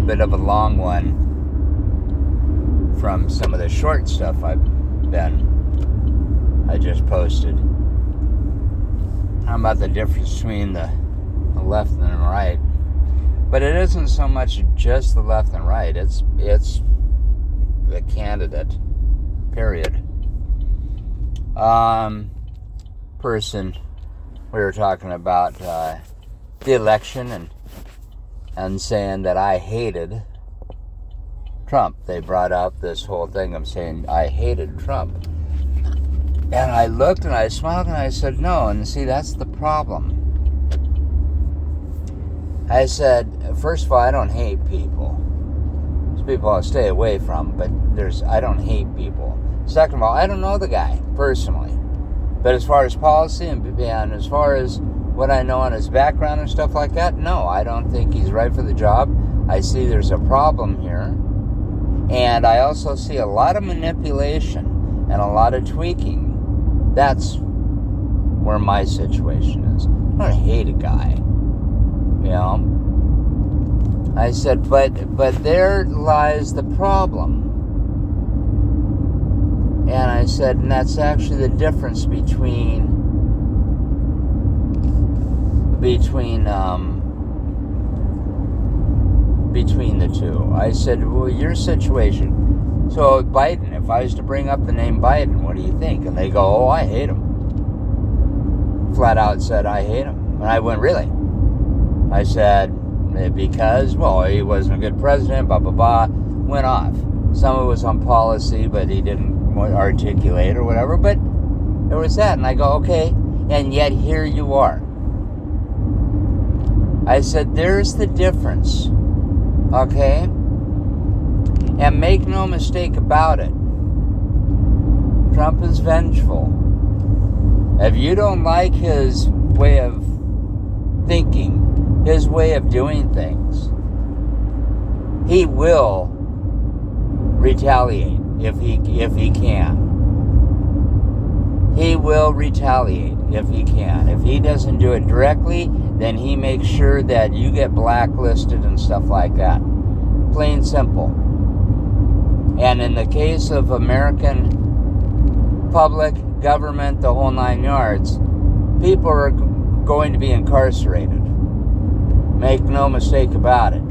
bit of a long one from some of the short stuff I just posted. How about the difference between the left and the right? But it isn't so much just the left and right. It's the candidate. Period. Person, we were talking about the election and saying that I hated Trump. They brought up this whole thing of saying I hated Trump. And I looked and I smiled and I said, no, and see, that's the problem. I said, first of all, I don't hate people. There's people I'll stay away from, but I don't hate people. Second of all, I don't know the guy personally. But as far as policy and as far as what I know on his background and stuff like that, no, I don't think he's right for the job. I see there's a problem here. And I also see a lot of manipulation and a lot of tweaking. That's where my situation is. I don't hate a guy, you know. I said, but there lies the problem. And I said, and that's actually the difference between the two. I said, well, your situation. So Biden, if I was to bring up the name Biden, what do you think? And they go, oh, I hate him. Flat out said, I hate him. And I went, really? I said, because, well, he wasn't a good president, blah, blah, blah. Went off. Some of it was on policy, but he didn't articulate or whatever. But there was that. And I go, okay. And yet here you are. I said, there's the difference. Okay? And make no mistake about it. Trump is vengeful. If you don't like his way of thinking, his way of doing things, he will retaliate if he can. He will retaliate if he can. If he doesn't do it directly, then he makes sure that you get blacklisted and stuff like that. Plain simple. And in the case of American public, government, the whole 9 yards, people are going to be incarcerated. Make no mistake about it.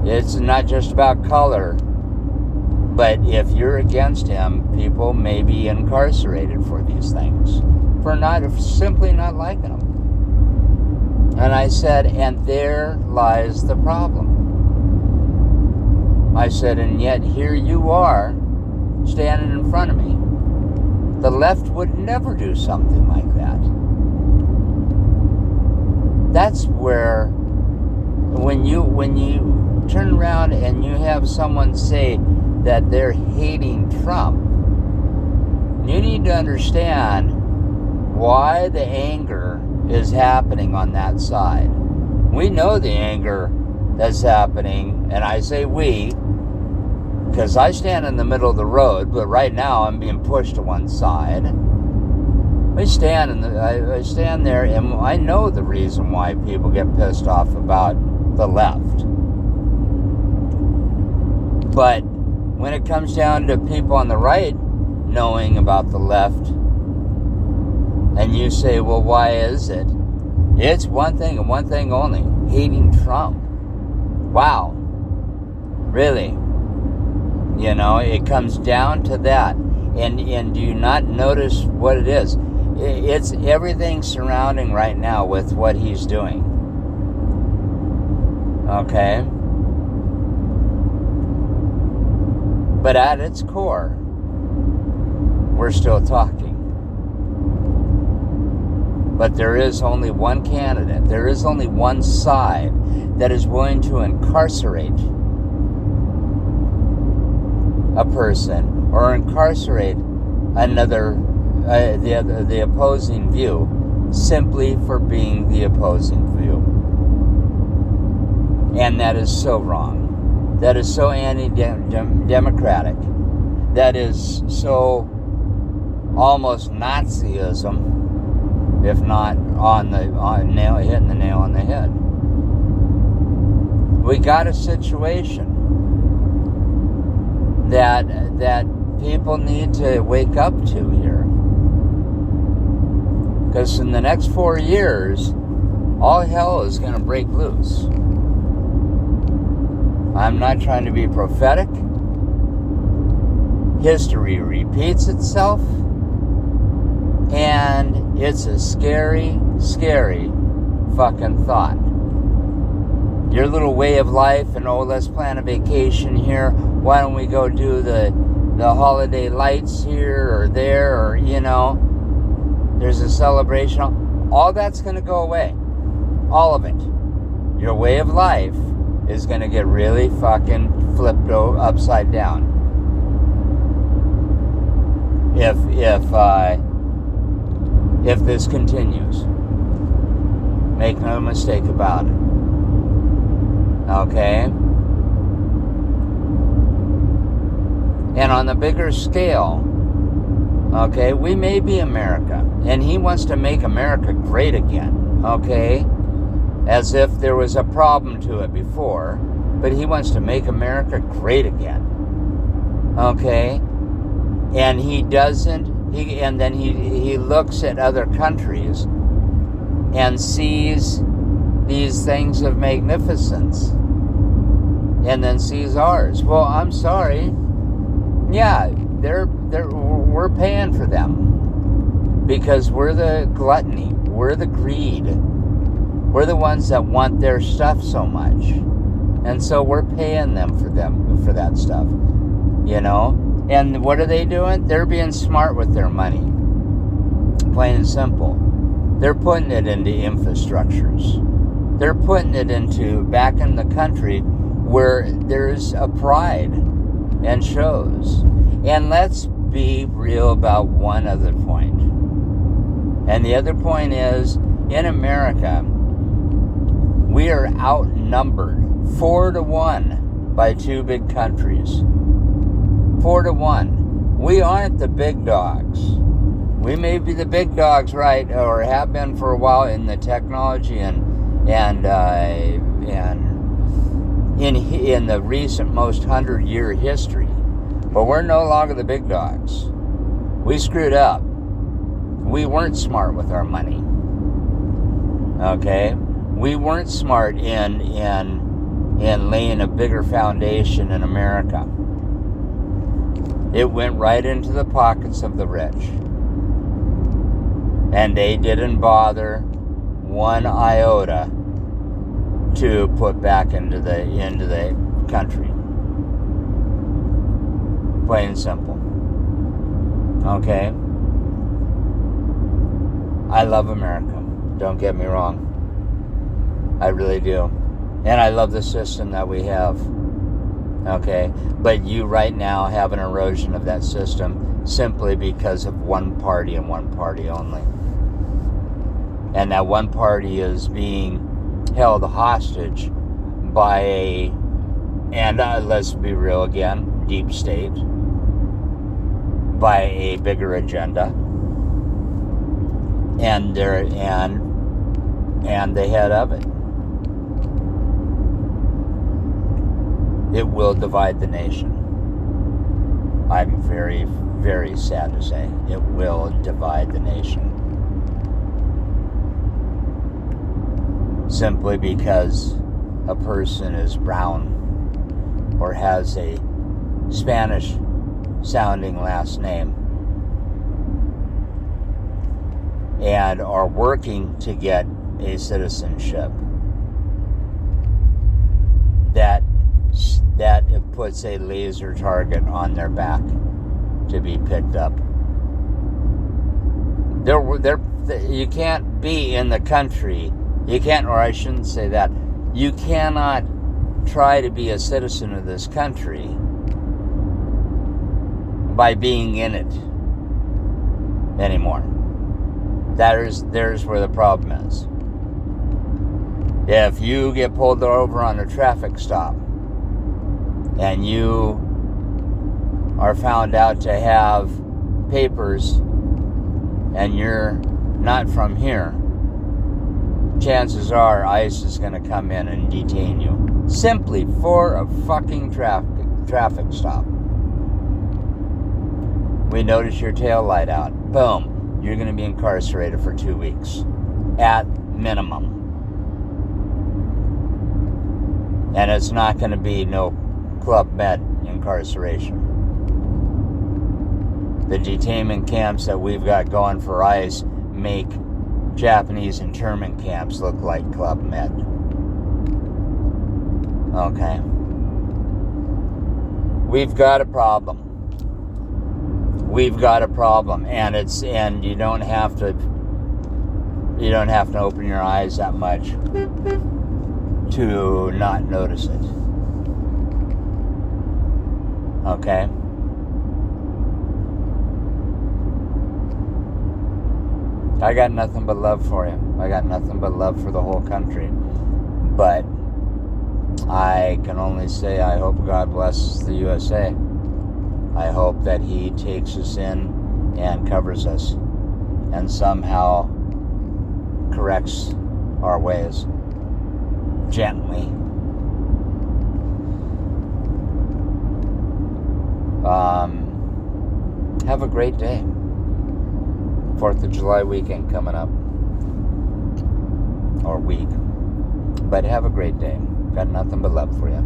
It's not just about color, but if you're against him, people may be incarcerated for these things, for simply not liking him. And I said, and there lies the problem. I said, and yet here you are, standing in front of me. The left would never do something like that. That's where, when you turn around and you have someone say that they're hating Trump, you need to understand why the anger is happening on that side. We know the anger that's happening, and I say we, because I stand in the middle of the road, but right now I'm being pushed to one side. I stand there, and I know the reason why people get pissed off about the left. But when it comes down to people on the right knowing about the left, and you say, well, why is it? It's one thing and one thing only: hating Trump. Wow. Really? You know, it comes down to that. And do you not notice what it is? It's everything surrounding right now with what he's doing. Okay? But at its core, we're still talking. But there is only one candidate. There is only one side that is willing to incarcerate a person or incarcerate another, the opposing view, simply for being the opposing view. And that is so wrong. That is so anti-democratic. That is so almost Nazism, if not hitting the nail on the head. we got a situation that people need to wake up to here. Because in the next 4 years, all hell is going to break loose. I'm not trying to be prophetic. History repeats itself. And it's a scary, scary fucking thought. Your little way of life and, oh, let's plan a vacation here. Why don't we go do the holiday lights here or there, or, there's a celebration. All that's going to go away. All of it. Your way of life is going to get really fucking flipped upside down. If this continues. Make no mistake about it. Okay? And on the bigger scale, okay, we may be America. And he wants to make America great again. Okay? As if there was a problem to it before. But he wants to make America great again. Okay? And he doesn't, and then he looks at other countries and sees these things of magnificence. And then sees ours. Well, I'm sorry. Yeah, we're paying for them. Because we're the gluttony. We're the greed. We're the ones that want their stuff so much. And so we're paying them for that stuff. And what are they doing? They're being smart with their money. Plain and simple. They're putting it into infrastructures. They're putting it back in the country where there's a pride and shows. And let's be real about one other point. And the other point is, in America, we are outnumbered 4-1 by two big countries. 4-1. We aren't the big dogs. We may be the big dogs, right, or have been for a while in the technology and in the recent most 100-year history, but we're no longer the big dogs. We screwed up. We weren't smart with our money. Okay, we weren't smart in laying a bigger foundation in America. It went right into the pockets of the rich. And they didn't bother one iota to put back into the country. Plain and simple. Okay? I love America. Don't get me wrong. I really do. And I love the system that we have. Okay? But you right now have an erosion of that system simply because of one party and one party only. And that one party is being held hostage by let's be real again, deep state, by a bigger agenda. And the head of it. It will divide the nation. I'm very, very sad to say. It will divide the nation. Simply because a person is brown or has a Spanish sounding last name and are working to get a citizenship, that it puts a laser target on their back to be picked up. You can't be in the country. You can't, or I shouldn't say that. You cannot try to be a citizen of this country by being in it anymore. There's where the problem is. If you get pulled over on a traffic stop and you are found out to have papers and you're not from here, chances are ICE is going to come in and detain you. simply for a fucking traffic stop. We notice your tail light out. Boom. You're going to be incarcerated for 2 weeks. At minimum. And it's not going to be no Club Med incarceration. The detainment camps that we've got going for ICE make Japanese internment camps look like Club Med. Okay. We've got a problem. We've got a problem, and you don't have to open your eyes that much to not notice it. Okay? I got nothing but love for you. I got nothing but love for the whole country. But I can only say I hope God blesses the USA. I hope that He takes us in and covers us and somehow corrects our ways gently. Have a great day. 4th of July weekend coming up. Or week. But have a great day. Got nothing but love for you.